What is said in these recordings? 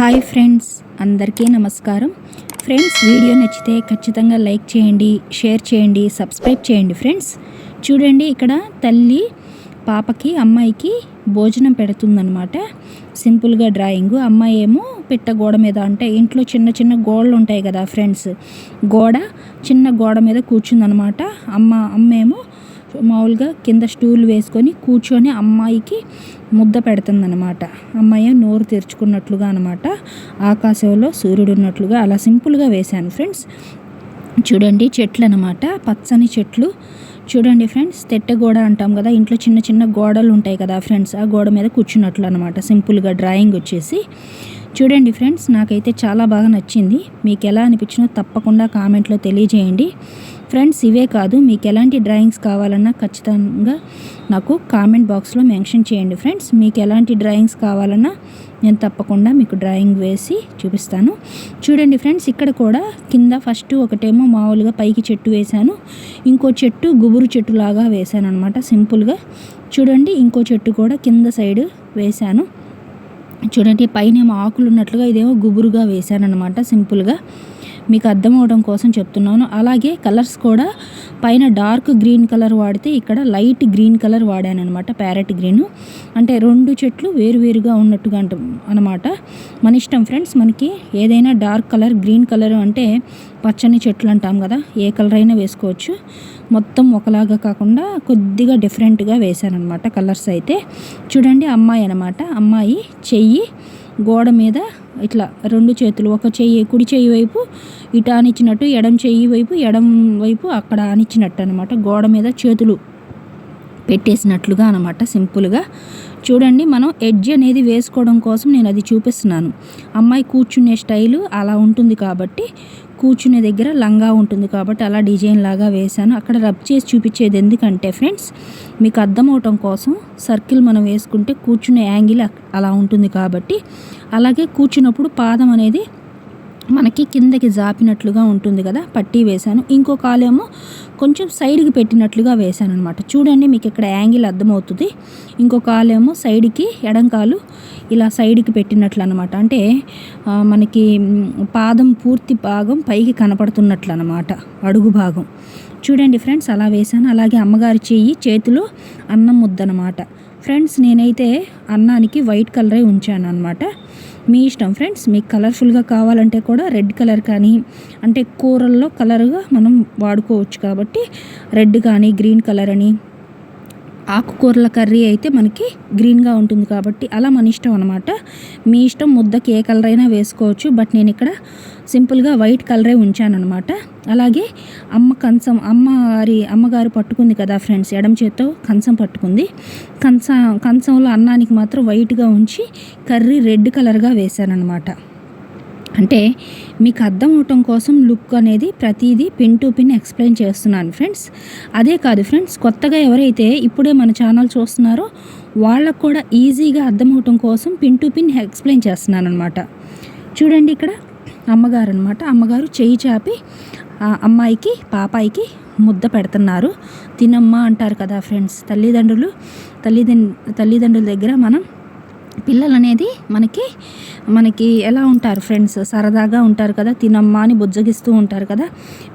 Hi friends, అందరికీ నమస్కారం. Friends, video నచ్చితే ఖచ్చితంగా లైక్ చేయండి, షేర్ చేయండి, సబ్స్క్రైబ్ చేయండి. ఫ్రెండ్స్ చూడండి, ఇక్కడ తల్లి పాపకి అమ్మాయికి భోజనం పెడుతుందనమాట. సింపుల్గా డ్రాయింగ్. అమ్మాయి ఏమో పిట్ట గోడ మీద, అంటే ఇంట్లో చిన్న చిన్న గోడలు ఉంటాయి కదా ఫ్రెండ్స్, చిన్న గోడ మీద కూర్చుందనమాట. అమ్మేమో మామూలుగా కింద స్టూల్ వేసుకొని కూర్చొని అమ్మాయికి ముద్ద పెడుతుందనమాట. అమ్మాయి నోరు తెరుచుకున్నట్లుగా అనమాట, ఆకాశంలో సూర్యుడు ఉన్నట్లుగా అలా సింపుల్గా వేశాను ఫ్రెండ్స్. చూడండి, చెట్లు అనమాట, పచ్చని చెట్లు. చూడండి ఫ్రెండ్స్, తెట్టగోడ అంటాం కదా, ఇంట్లో చిన్న చిన్న గోడలు ఉంటాయి కదా ఫ్రెండ్స్, ఆ గోడ మీద కూర్చున్నట్లు అనమాట సింపుల్గా డ్రాయింగ్ వచ్చేసి. చూడండి ఫ్రెండ్స్, నాకైతే చాలా బాగా నచ్చింది. మీకు ఎలా అనిపించినో తప్పకుండా కామెంట్లో తెలియజేయండి ఫ్రెండ్స్. ఇవే కాదు, మీకు ఎలాంటి డ్రాయింగ్స్ కావాలన్నా ఖచ్చితంగా నాకు కామెంట్ బాక్స్లో మెన్షన్ చేయండి ఫ్రెండ్స్. మీకు ఎలాంటి డ్రాయింగ్స్ కావాలన్నా నేను తప్పకుండా మీకు డ్రాయింగ్ వేసి చూపిస్తాను. చూడండి ఫ్రెండ్స్, ఇక్కడ కూడా కింద ఫస్ట్ ఒకటేమో మామూలుగా పైకి చెట్టు వేశాను, ఇంకో చెట్టు గుబురు చెట్టు లాగా వేశాను అనమాట సింపుల్గా. చూడండి, ఇంకో చెట్టు కూడా కింద సైడ్ వేశాను. చూడండి, పైన ఏమో ఆకులు ఉన్నట్లుగా, ఇదేమో గుబురుగా వేశాను అనమాట సింపుల్గా. మీకు అర్థం అవడం కోసం చెప్తున్నాను. అలాగే కలర్స్ కూడా పైన డార్క్ గ్రీన్ కలర్ వాడితే ఇక్కడ లైట్ గ్రీన్ కలర్ వాడాను అనమాట, ప్యారెట్ గ్రీన్. అంటే రెండు చెట్లు వేరువేరుగా ఉన్నట్టుగా అనమాట. మన ఇష్టం ఫ్రెండ్స్, మనకి ఏదైనా డార్క్ కలర్, గ్రీన్ కలర్ అంటే పచ్చని చెట్లు అంటాం కదా, ఏ కలర్ అయినా వేసుకోవచ్చు. మొత్తం ఒకలాగా కాకుండా కొద్దిగా డిఫరెంట్గా వేశాను అనమాట కలర్స్ అయితే. చూడండి, అమ్మాయి అనమాట, అమ్మాయి చెయ్యి గోడ మీద ఇట్లా రెండు చేతులు, ఒక చెయ్యి కుడి చెయ్యి వైపు ఇటు ఆనిచ్చినట్టు, ఎడం చెయ్యి వైపు అక్కడ ఆనిచ్చినట్టు అనమాట, గోడ మీద చేతులు పెట్టేసినట్లుగా అనమాట సింపుల్గా. చూడండి, మనం ఎడ్జ్ అనేది వేసుకోవడం కోసం నేను అది చూపిస్తున్నాను. అమ్మాయి కూర్చునే స్టైలు అలా ఉంటుంది కాబట్టి, కూర్చునే దగ్గర లంగా ఉంటుంది కాబట్టి అలా డిజైన్ లాగా వేశాను. అక్కడ రబ్ చేసి చూపించేది ఎందుకంటే ఫ్రెండ్స్, మీకు అర్థం అవటం కోసం. సర్కిల్ మనం వేసుకుంటే కూర్చునే యాంగిల్ అలా ఉంటుంది కాబట్టి, అలాగే కూర్చున్నప్పుడు పాదం అనేది మనకి కిందకి జాపినట్లుగా ఉంటుంది కదా, పట్టీ వేశాను. ఇంకో కాలేమో కొంచెం సైడ్కి పెట్టినట్లుగా వేశాను అనమాట. చూడండి, మీకు ఇక్కడ యాంగిల్ అర్థమవుతుంది. ఇంకో కాలేమో సైడ్కి, ఎడంకాలు ఇలా సైడ్కి పెట్టినట్లు అనమాట, అంటే మనకి పాదం పూర్తి భాగం పైకి కనపడుతున్నట్లు అనమాట, అడుగు భాగం. చూడండి ఫ్రెండ్స్, అలా వేశాను. అలాగే అమ్మగారి చేతిలో అన్నం ముద్దనమాట ఫ్రెండ్స్. నేనైతే అన్నానికి వైట్ కలరే ఉంచాను అనమాట. మీ ఇష్టం ఫ్రెండ్స్, మీకు కలర్ఫుల్గా కావాలంటే కూడా రెడ్ కలర్ కానీ, అంటే కూరల్లో కలర్గా మనం వాడుకోవచ్చు కాబట్టి రెడ్ కానీ, గ్రీన్ కలర్ అని. ఆకుకూరల కర్రీ అయితే మనకి గ్రీన్గా ఉంటుంది కాబట్టి అలా మన ఇష్టం అనమాట. మీ ఇష్టం, ముద్దకి ఏ కలర్ అయినా వేసుకోవచ్చు. బట్ నేను ఇక్కడ సింపుల్గా వైట్ కలరే ఉంచాను అనమాట. అలాగే అమ్మగారు పట్టుకుంది కదా ఫ్రెండ్స్, ఎడం చేత్తో కంచం పట్టుకుంది. కంచంలో అన్నానికి మాత్రం వైట్గా ఉంచి కర్రీ రెడ్ కలర్గా వేశాను అనమాట. అంటే మీకు అర్థం అవటం కోసం లుక్ అనేది ప్రతిదీ పిన్ టు పిన్ ఎక్స్ప్లెయిన్ చేస్తున్నాను ఫ్రెండ్స్. అదే కాదు ఫ్రెండ్స్, కొత్తగా ఎవరైతే ఇప్పుడే మన ఛానల్ చూస్తున్నారో వాళ్ళకు కూడా ఈజీగా అర్థం అవటం కోసం పిన్ టు పిన్ ఎక్స్ప్లెయిన్ చేస్తున్నాను అనమాట. చూడండి, ఇక్కడ అమ్మగారు అనమాట, అమ్మగారు చెయ్యి చాపి అమ్మాయికి, పాపాయికి ముద్ద పెడుతున్నారు. తినమ్మా అంటారు కదా ఫ్రెండ్స్, తల్లిదండ్రుల దగ్గర మనం పిల్లలు అనేది మనకి ఎలా ఉంటారు ఫ్రెండ్స్, సరదాగా ఉంటారు కదా, తినమ్మా అని బుజ్జగిస్తూ ఉంటారు కదా,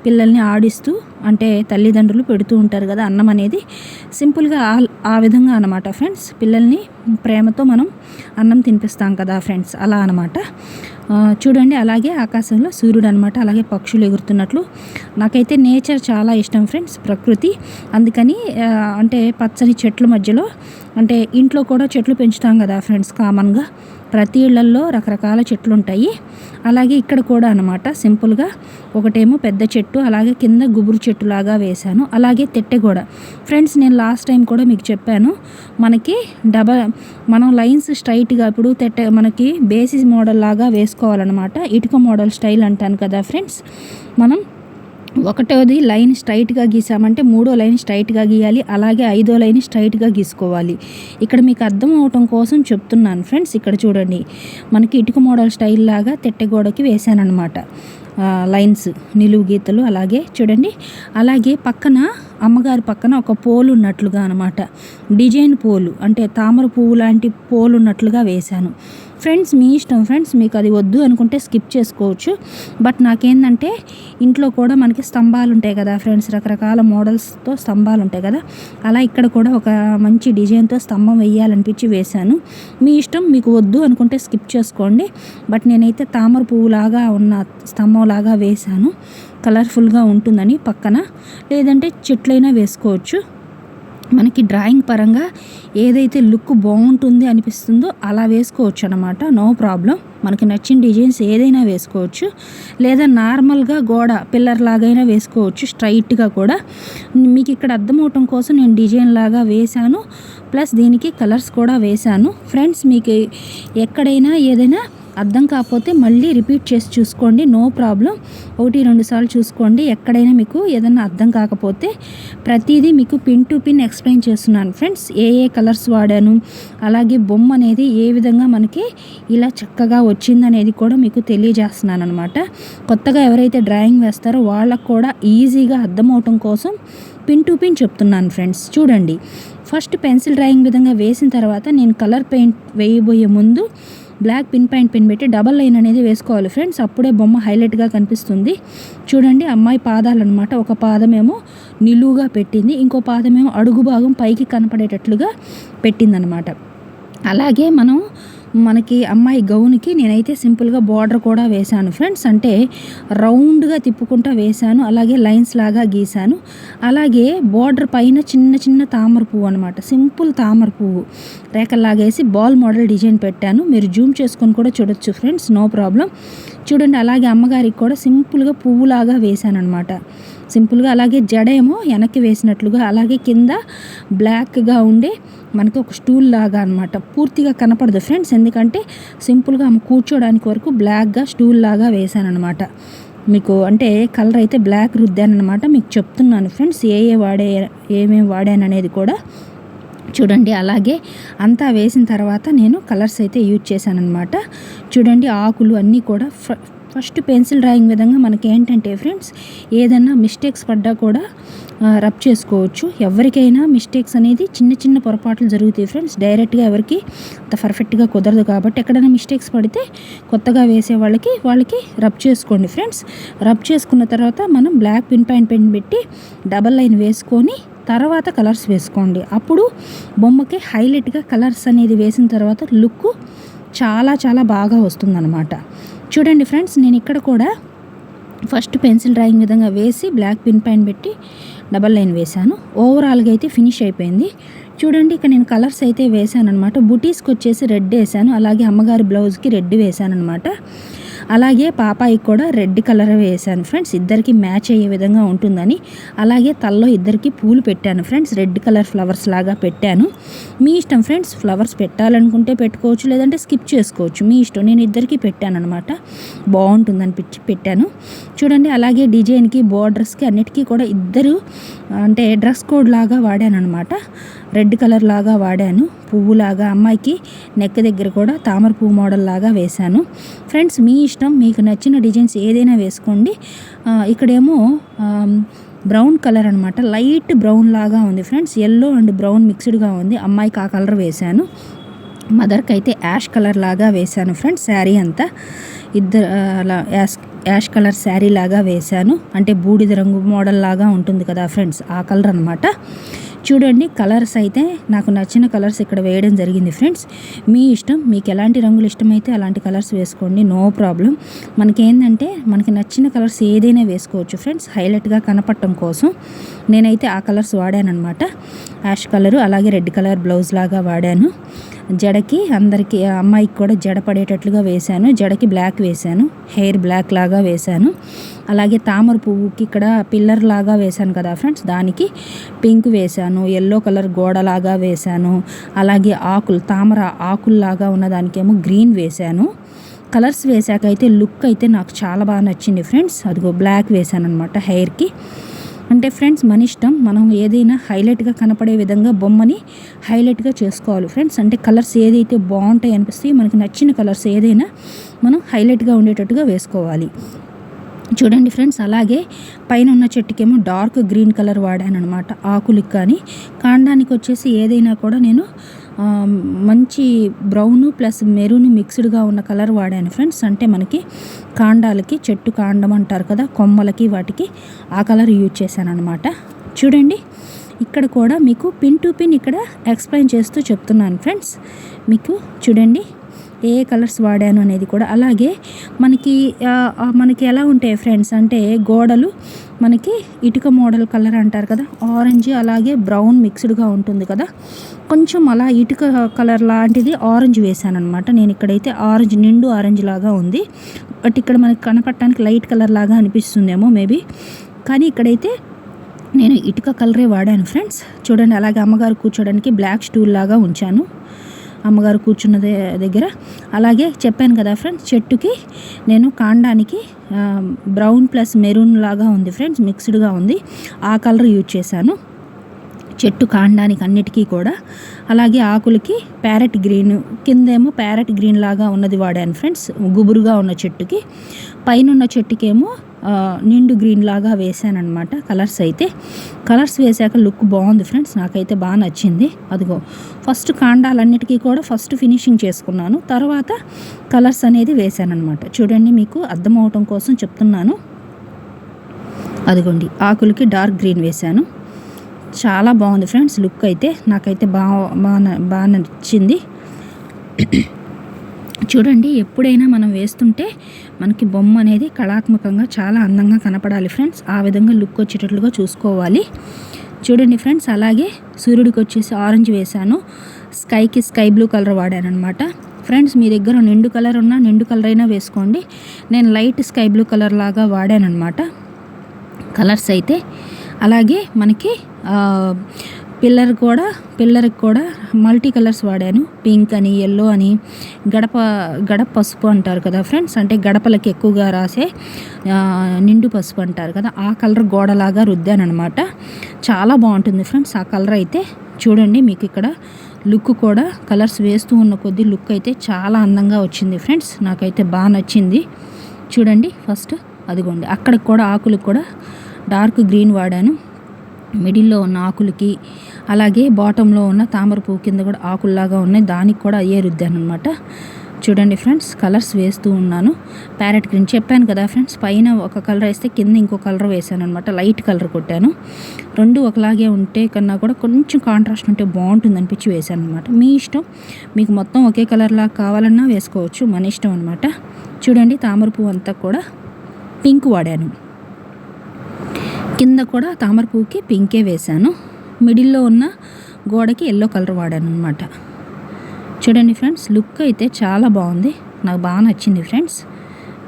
పిల్లల్ని ఆడిస్తూ, అంటే తల్లిదండ్రులు పెడుతూ ఉంటారు కదా అన్నం అనేది. సింపుల్గా ఆ విధంగా అనమాట ఫ్రెండ్స్, పిల్లల్ని ప్రేమతో మనం అన్నం తినిపిస్తాం కదా ఫ్రెండ్స్, అలా అనమాట. చూడండి, అలాగే ఆకాశంలో సూర్యుడు అనమాట, అలాగే పక్షులు ఎగురుతున్నట్లు. నాకైతే నేచర్ చాలా ఇష్టం ఫ్రెండ్స్, ప్రకృతి. అందుకని అంటే పచ్చని చెట్ల మధ్యలో, అంటే ఇంట్లో కూడా చెట్లు పెంచుతాం కదా ఫ్రెండ్స్, కామన్గా ప్రతి ఇళ్లల్లో రకరకాల చెట్లు ఉంటాయి. అలాగే ఇక్కడ కూడా అనమాట సింపుల్గా ఒకటేమో పెద్ద చెట్టు, అలాగే కింద గుబురు చెట్టు లాగా వేశాను. అలాగే తెట్టెగోడ ఫ్రెండ్స్, నేను లాస్ట్ టైం కూడా మీకు చెప్పాను, మనకి మనం లైన్స్ స్ట్రైట్గా ఇప్పుడు మనకి బేసిస్ మోడల్ లాగా వేసుకోవాలన్నమాట. ఇటుక మోడల్ స్టైల్ అంటాను కదా ఫ్రెండ్స్, మనం ఒకటోది లైన్ స్ట్రైట్గా గీసామంటే మూడో లైన్ స్ట్రైట్గా గీయాలి, అలాగే ఐదో లైన్ స్ట్రైట్గా గీసుకోవాలి. ఇక్కడ మీకు అర్థం అవటం కోసం చెప్తున్నాను ఫ్రెండ్స్. ఇక్కడ చూడండి, మనకి ఇటుక మోడల్ స్టైల్ లాగా తెట్టెగోడకి వేసానన్నమాట లైన్స్, నిలువు గీతలు. అలాగే చూడండి, అలాగే అమ్మగారి పక్కన ఒక పోలు ఉన్నట్లుగా అనమాట, డిజైన్ పోలు, అంటే తామర పువ్వు లాంటి పోలు ఉన్నట్లుగా వేశాను. ఫ్రెండ్స్ మీ ఇష్టం ఫ్రెండ్స్, మీకు అది వద్దు అనుకుంటే స్కిప్ చేసుకోవచ్చు. బట్ నాకేంటంటే ఇంట్లో కూడా మనకి స్తంభాలు ఉంటాయి కదా ఫ్రెండ్స్, రకరకాల మోడల్స్తో స్తంభాలు ఉంటాయి కదా, అలా ఇక్కడ కూడా ఒక మంచి డిజైన్తో స్తంభం వేయాలనిపించి వేశాను. మీ ఇష్టం, మీకు వద్దు అనుకుంటే స్కిప్ చేసుకోండి. బట్ నేనైతే తామర పువ్వులాగా ఉన్న స్తంభం లాగా వేశాను, కలర్ఫుల్గా ఉంటుందని. పక్కన లేదంటే చెట్లైనా వేసుకోవచ్చు. మనకి డ్రాయింగ్ పరంగా ఏదైతే లుక్ బాగుంటుంది అనిపిస్తుందో అలా వేసుకోవచ్చు అనమాట, నో ప్రాబ్లం. మనకి నచ్చిన డిజైన్స్ ఏదైనా వేసుకోవచ్చు, లేదా నార్మల్గా గోడ పిల్లర్ లాగైనా వేసుకోవచ్చు, స్ట్రైట్గా కూడా. మీకు ఇక్కడ అర్థమవటం కోసం నేను డిజైన్ లాగా వేశాను, ప్లస్ దీనికి కలర్స్ కూడా వేశాను. ఫ్రెండ్స్ మీకు ఎక్కడైనా ఏదైనా అర్థం కాకపోతే మళ్ళీ రిపీట్ చేసి చూసుకోండి, నో ప్రాబ్లం. 1-2 సార్లు చూసుకోండి. ఎక్కడైనా మీకు ఏదైనా అర్థం కాకపోతే ప్రతిదీ మీకు పిన్ టు పిన్ ఎక్స్ప్లెయిన్ చేస్తున్నాను ఫ్రెండ్స్. ఏ కలర్స్ వాడాను, అలాగే బొమ్మ అనేది ఏ విధంగా మనకి ఇలా చక్కగా వచ్చిందనేది కూడా మీకు తెలియజేస్తున్నాను అనమాట. కొత్తగా ఎవరైతే డ్రాయింగ్ వేస్తారో వాళ్ళకు కూడా ఈజీగా అర్థమవటం కోసం పిన్ టు పిన్ చెప్తున్నాను ఫ్రెండ్స్. చూడండి, ఫస్ట్ పెన్సిల్ డ్రాయింగ్ విధంగా వేసిన తర్వాత నేను కలర్ పెయింట్ వేయబోయే ముందు బ్లాక్ పిన్ పాయింట్ పెన్ పెట్టి డబల్ లైన్ అనేది వేసుకోవాలి ఫ్రెండ్స్, అప్పుడే బొమ్మ హైలైట్గా కనిపిస్తుంది. చూడండి, అమ్మాయి పాదాలు అనమాట. ఒక పాదమేమో నిలువుగా పెట్టింది, ఇంకో పాదమేమో అడుగు భాగం పైకి కనపడేటట్లుగా పెట్టిందనమాట. అలాగే మనకి అమ్మాయి గౌన్కి నేనైతే సింపుల్గా బార్డర్ కూడా వేశాను ఫ్రెండ్స్, అంటే రౌండ్గా తిప్పుకుంటూ వేశాను, అలాగే లైన్స్ లాగా గీశాను. అలాగే బార్డర్ పైన చిన్న చిన్న తామర పువ్వు అనమాట, సింపుల్ తామర పువ్వు రేఖల్లాగేసి బాల్ మోడల్ డిజైన్ పెట్టాను. మీరు జూమ్ చేసుకొని కూడా చూడొచ్చు ఫ్రెండ్స్, నో ప్రాబ్లం. చూడండి, అలాగే అమ్మగారికి కూడా సింపుల్గా పువ్వులాగా వేశాను అనమాట, సింపుల్గా. అలాగే జడేమో వెనక్కి వేసినట్లుగా, అలాగే కింద బ్లాక్గా ఉండే మనకి ఒక స్టూల్ లాగా అనమాట. పూర్తిగా కనపడదు ఫ్రెండ్స్, ఎందుకంటే సింపుల్గా ఆమె కూర్చోడానికి వరకు బ్లాక్గా స్టూల్ లాగా వేశాను అనమాట. మీకు అంటే కలర్ అయితే బ్లాక్ రుద్దాను అనమాట. మీకు చెప్తున్నాను ఫ్రెండ్స్ ఏమేమి వాడాను అనేది కూడా. చూడండి, అలాగే అంతా వేసిన తర్వాత నేను కలర్స్ అయితే యూజ్ చేశాను అనమాట. చూడండి, ఆకులు అన్నీ కూడా ఫస్ట్ పెన్సిల్ డ్రాయింగ్ విధంగా మనకి ఏంటంటే ఫ్రెండ్స్, ఏదైనా మిస్టేక్స్ పడ్డా కూడా రబ్ చేసుకోవచ్చు. ఎవరికైనా మిస్టేక్స్ అనేది చిన్న చిన్న పొరపాట్లు జరుగుతాయి ఫ్రెండ్స్, డైరెక్ట్గా ఎవరికి అంత పర్ఫెక్ట్గా కుదరదు. కాబట్టి ఎక్కడైనా మిస్టేక్స్ పడితే కొత్తగా వేసే వాళ్ళకి రబ్ చేసుకోండి ఫ్రెండ్స్. రబ్ చేసుకున్న తర్వాత మనం బ్లాక్ పిన్ పాయింట్ పెన్ పెట్టి డబల్ లైన్ వేసుకొని తర్వాత కలర్స్ వేసుకోండి. అప్పుడు బొమ్మకి హైలైట్గా కలర్స్ అనేది వేసిన తర్వాత లుక్ చాలా చాలా బాగా వస్తుందన్నమాట. చూడండి ఫ్రెండ్స్, నేను ఇక్కడ కూడా ఫస్ట్ పెన్సిల్ డ్రాయింగ్ విధంగా వేసి బ్లాక్ పిన్ పాయింట్ పెట్టి డబల్ లైన్ వేశాను. ఓవరాల్గా అయితే ఫినిష్ అయిపోయింది. చూడండి, ఇక నేను కలర్స్ అయితే వేసాను అనమాట. బుటీస్కి వచ్చేసి రెడ్ వేసాను, అలాగే అమ్మగారి బ్లౌజ్కి రెడ్ వేసాను అనమాట. అలాగే పాపాయికి కూడా రెడ్ కలర్ వేసాను ఫ్రెండ్స్, ఇద్దరికి మ్యాచ్ అయ్యే విధంగా ఉంటుందని. అలాగే తల్లో ఇద్దరికి పూలు పెట్టాను ఫ్రెండ్స్, రెడ్ కలర్ ఫ్లవర్స్ లాగా పెట్టాను. మీ ఇష్టం ఫ్రెండ్స్, ఫ్లవర్స్ పెట్టాలనుకుంటే పెట్టుకోవచ్చు, లేదంటే స్కిప్ చేసుకోవచ్చు, మీ ఇష్టం. నేను ఇద్దరికి పెట్టాను అనమాట, బాగుంటుందనిపించి పెట్టాను. చూడండి, అలాగే డిజైన్కి బార్డర్స్కి అన్నిటికీ కూడా ఇద్దరు అంటే డ్రెస్ కోడ్ లాగా వాడాను అనమాట. రెడ్ కలర్ లాగా వాడాను, పువ్వులాగా. అమ్మాయికి నెక్ దగ్గర కూడా తామర పువ్వు మోడల్ లాగా వేశాను ఫ్రెండ్స్. మీ ఇష్టం, మీకు నచ్చిన డిజైన్స్ ఏదైనా వేసుకోండి. ఇక్కడేమో బ్రౌన్ కలర్ అనమాట, లైట్ బ్రౌన్ లాగా ఉంది ఫ్రెండ్స్, ఎల్లో అండ్ బ్రౌన్ మిక్స్డ్గా ఉంది. అమ్మాయికి ఆ కలర్ వేశాను. మదర్కి అయితే యాష్ కలర్ లాగా వేశాను ఫ్రెండ్స్. శారీ అంతా ఇద్దరు అలా యాష్ కలర్ శారీ లాగా వేశాను, అంటే బూడిద రంగు మోడల్ లాగా ఉంటుంది కదా ఫ్రెండ్స్, ఆ కలర్ అనమాట. చూడండి, కలర్స్ అయితే నాకు నచ్చిన కలర్స్ ఇక్కడ వేయడం జరిగింది ఫ్రెండ్స్. మీ ఇష్టం, మీకు ఎలాంటి రంగులు ఇష్టమైతే అలాంటి కలర్స్ వేసుకోండి, నో ప్రాబ్లం. మనకేంటంటే మనకి నచ్చిన కలర్స్ ఏదైనా వేసుకోవచ్చు ఫ్రెండ్స్, హైలైట్గా కనపడటం కోసం నేనైతే ఆ కలర్స్ వాడాను అనమాట. యాష్ కలరు, అలాగే రెడ్ కలర్ బ్లౌజ్ లాగా వాడాను. జడకి అందరికీ అమ్మాయికి కూడా జడ పడేటట్లుగా వేశాను, జడకి బ్లాక్ వేశాను, హెయిర్ బ్లాక్ లాగా వేశాను. అలాగే తామర పువ్వుకి ఇక్కడ పిల్లర్ లాగా వేశాను కదా ఫ్రెండ్స్, దానికి పింక్ వేశాను, ఎల్లో కలర్ గోడలాగా వేశాను. అలాగే తామర ఆకుల్లాగా ఉన్నదానికేమో గ్రీన్ వేశాను. కలర్స్ వేశాక అయితే లుక్ అయితే నాకు చాలా బాగా నచ్చింది ఫ్రెండ్స్. అదిగో బ్లాక్ వేశాను అనమాట హెయిర్కి. అంటే ఫ్రెండ్స్ మన ఇష్టం, మనం ఏదైనా హైలైట్గా కనపడే విధంగా బొమ్మని హైలైట్గా చేసుకోవాలి ఫ్రెండ్స్. అంటే కలర్స్ ఏదైతే బాగుంటాయి అనిపిస్తాయి, మనకి నచ్చిన కలర్స్ ఏదైనా మనం హైలైట్గా ఉండేటట్టుగా వేసుకోవాలి. చూడండి ఫ్రెండ్స్, అలాగే పైన ఉన్న చెట్టుకేమో డార్క్ గ్రీన్ కలర్ వాడాను అనమాట ఆకులకి. కానీ కాండానికి వచ్చేసి ఏదైనా కూడా నేను మంచి బ్రౌన్ ప్లస్ మెరూన్ మిక్స్డ్గా ఉన్న కలర్ వాడాను ఫ్రెండ్స్. అంటే మనకి కాండాలకి, చెట్టు కాండం అంటారు కదా, కొమ్మలకి వాటికి ఆ కలర్ యూజ్ చేశాను అనమాట. చూడండి ఇక్కడ కూడా మీకు పిన్ టు పిన్ ఇక్కడ ఎక్స్ప్లెయిన్ చేస్తూ చెప్తున్నాను ఫ్రెండ్స్. మీకు చూడండి ఏ కలర్స్ వాడాను అనేది కూడా. అలాగే మనకి ఎలా ఉంటాయి ఫ్రెండ్స్ అంటే గోడలు మనకి ఇటుక మోడల్ కలర్ అంటారు కదా, ఆరెంజ్ అలాగే బ్రౌన్ మిక్స్డ్గా ఉంటుంది కదా, కొంచెం అలా ఇటుక కలర్ లాంటిది ఆరెంజ్ వేసాను అనమాట. నేను ఇక్కడైతే ఆరెంజ్, నిండు ఆరెంజ్ లాగా ఉంది, బట్ ఇక్కడ మనకి కనపడటానికి లైట్ కలర్ లాగా అనిపిస్తుందేమో మేబీ, కానీ ఇక్కడైతే నేను ఇటుక కలరే వాడాను ఫ్రెండ్స్. చూడండి అలాగే అమ్మగారు కూర్చోడానికి బ్లాక్ స్టూల్ లాగా ఉంచాను అమ్మగారు కూర్చున్న దగ్గర. అలాగే చెప్పాను కదా ఫ్రెండ్స్, చెట్టుకి నేను కాండానికి బ్రౌన్ ప్లస్ మెరూన్ లాగా ఉంది ఫ్రెండ్స్, మిక్స్డ్గా ఉంది, ఆ కలర్ యూజ్ చేశాను చెట్టు కాండానికి అన్నిటికీ కూడా. అలాగే ఆకులకి ప్యారెట్ గ్రీన్, కిందేమో ప్యారెట్ గ్రీన్ లాగా ఉన్నది వాడాను ఫ్రెండ్స్ గుబురుగా ఉన్న చెట్టుకి. పైన ఉన్న చెట్టుకేమో నిండు గ్రీన్ లాగా వేసాను అనమాట. కలర్స్ వేసాక లుక్ బాగుంది ఫ్రెండ్స్, నాకైతే బాగా నచ్చింది. అదిగో ఫస్ట్ కాండాలన్నిటికీ కూడా ఫస్ట్ ఫినిషింగ్ చేసుకున్నాను, తర్వాత కలర్స్ అనేది వేసాను అనమాట. చూడండి మీకు అర్థం అవటం కోసం చెప్తున్నాను. అదిగోండి ఆకులకి డార్క్ గ్రీన్ వేసాను, చాలా బాగుంది ఫ్రెండ్స్ లుక్ అయితే, నాకైతే బాగా నచ్చింది. చూడండి ఎప్పుడైనా మనం వేస్తుంటే మనకి బొమ్మ అనేది కళాత్మకంగా చాలా అందంగా కనపడాలి ఫ్రెండ్స్, ఆ విధంగా లుక్ వచ్చేటట్లుగా చూసుకోవాలి. చూడండి ఫ్రెండ్స్ అలాగే సూర్యుడికి వచ్చేసి ఆరెంజ్ వేసాను, స్కైకి స్కై బ్లూ కలర్ వాడాను అనమాట. ఫ్రెండ్స్ మీ దగ్గర నిండు కలర్ ఉన్నా నిండు కలర్ అయినా వేసుకోండి, నేను లైట్ స్కై బ్లూ కలర్ లాగా వాడాను అనమాట కలర్స్ అయితే. అలాగే మనకి పిల్లర్కి కూడా మల్టీ కలర్స్ వాడాను, పింక్ అని, ఎల్లో అని, గడప పసుపు అంటారు కదా ఫ్రెండ్స్, అంటే గడపలకి ఎక్కువగా రాసే నిండు పసుపు అంటారు కదా, ఆ కలర్ గోడలాగా రుద్దాను అనమాట. చాలా బాగుంటుంది ఫ్రెండ్స్ ఆ కలర్ అయితే. చూడండి మీకు ఇక్కడ లుక్ కూడా కలర్స్ వేస్తూ ఉన్న కొద్దీ లుక్ అయితే చాలా అందంగా వచ్చింది ఫ్రెండ్స్, నాకైతే బాగా నచ్చింది. చూడండి ఫస్ట్ అదిగోండి అక్కడికి కూడా ఆకులకు కూడా డార్క్ గ్రీన్ వాడాను, మిడిల్లో ఉన్న ఆకులకి, అలాగే బాటంలో ఉన్న తామర పువ్వు కింద కూడా ఆకుల్లాగా ఉన్నాయి, దానికి కూడా అయ్యే రుద్దాను అనమాట. చూడండి ఫ్రెండ్స్ కలర్స్ వేస్తూ ఉన్నాను. ప్యారెట్ గ్రీన్ చెప్పాను కదా ఫ్రెండ్స్, పైన ఒక కలర్ వేస్తే కింద ఇంకో కలర్ వేసాను అనమాట, లైట్ కలర్ కొట్టాను. రెండు ఒకలాగే ఉంటే కన్నా కూడా కొంచెం కాంట్రాస్ట్ ఉంటే బాగుంటుంది అనిపించి వేసాను అనమాట. మీ ఇష్టం, మీకు మొత్తం ఒకే కలర్ లాగా కావాలన్నా వేసుకోవచ్చు, మన ఇష్టం అనమాట. చూడండి తామర పువ్వు అంతా కూడా పింక్ వాడాను, కింద కూడా తామర పువ్వుకి పింకే వేశాను, మిడిల్లో ఉన్న గోడకి ఎల్లో కలర్ వాడాను అనమాట. చూడండి ఫ్రెండ్స్ లుక్ అయితే చాలా బాగుంది, నాకు బాగా నచ్చింది ఫ్రెండ్స్.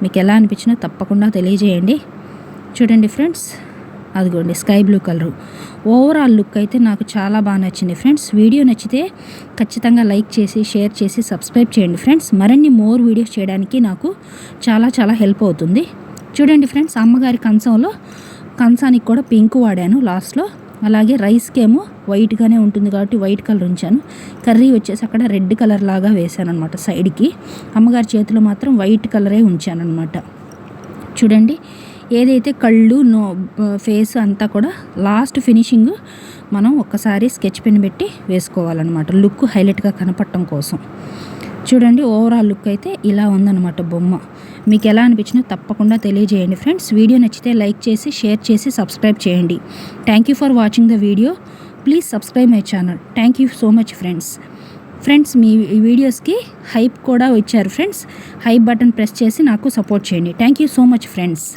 మీకు ఎలా అనిపించినా తప్పకుండా తెలియజేయండి. చూడండి ఫ్రెండ్స్ అదిగోండి sky blue colour, overall look అయితే నాకు చాలా బాగా నచ్చింది ఫ్రెండ్స్. వీడియో నచ్చితే ఖచ్చితంగా లైక్ చేసి, షేర్ చేసి, సబ్స్క్రైబ్ చేయండి ఫ్రెండ్స్. మరిన్ని మోర్ వీడియోస్ చేయడానికి నాకు చాలా హెల్ప్ అవుతుంది. చూడండి ఫ్రెండ్స్ అమ్మగారి కంచానికి కూడా పింక్ వాడాను లాస్ట్లో, అలాగే రైస్కేమో వైట్గానే ఉంటుంది కాబట్టి వైట్ కలర్ ఉంచాను, కర్రీ వచ్చేసి అక్కడ రెడ్ కలర్ లాగా వేసాను అనమాట సైడ్కి, అమ్మగారి చేతిలో మాత్రం వైట్ కలరే ఉంచాను అనమాట. చూడండి ఏదైతే కళ్ళు ఫేస్ అంతా కూడా లాస్ట్ ఫినిషింగ్ మనం ఒక్కసారి స్కెచ్ పెన్ పెట్టి వేసుకోవాలన్నమాట, లుక్ హైలైట్గా కనపడటం కోసం. చూడండి ఓవరాల్ లుక్ అయితే ఇలా ఉందన్నమాట బొమ్మ. మీకు ఎలా అనిపించినా తప్పకుండా తెలియజేయండి ఫ్రెండ్స్. వీడియో నచ్చితే లైక్ చేసి, షేర్ చేసి, సబ్స్క్రైబ్ చేయండి. Thank you for watching the video. Please subscribe my channel. Thank you so much friends మీ వీడియోస్కి హైప్ కూడా ఇచ్చారు ఫ్రెండ్స్, హైప్ బటన్ ప్రెస్ చేసి నాకు సపోర్ట్ చేయండి. Thank you so much friends.